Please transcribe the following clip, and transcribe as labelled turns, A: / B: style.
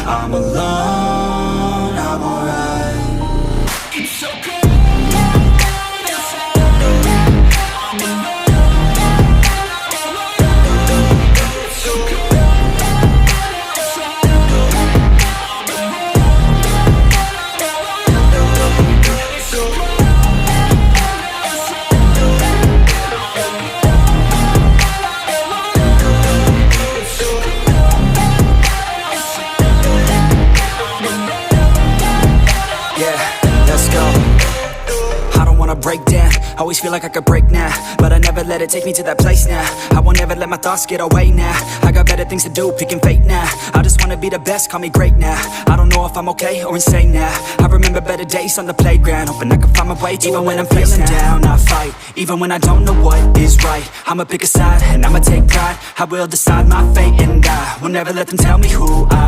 A: I'm alone, I'm alright. It's okay. Break down, always feel like I could break now, but I never let it take me to that place now. I won't ever let my thoughts get away now. I got better things to do, picking fate now. I just wanna be the best, call me great now. I don't know if I'm okay or insane now. I remember better days on the playground, hoping I can find my way to even when I'm feeling down, I fight, even when I don't know what is right. I'ma pick a side, and I'ma take pride. I will decide my fate, and I will never let them tell me who I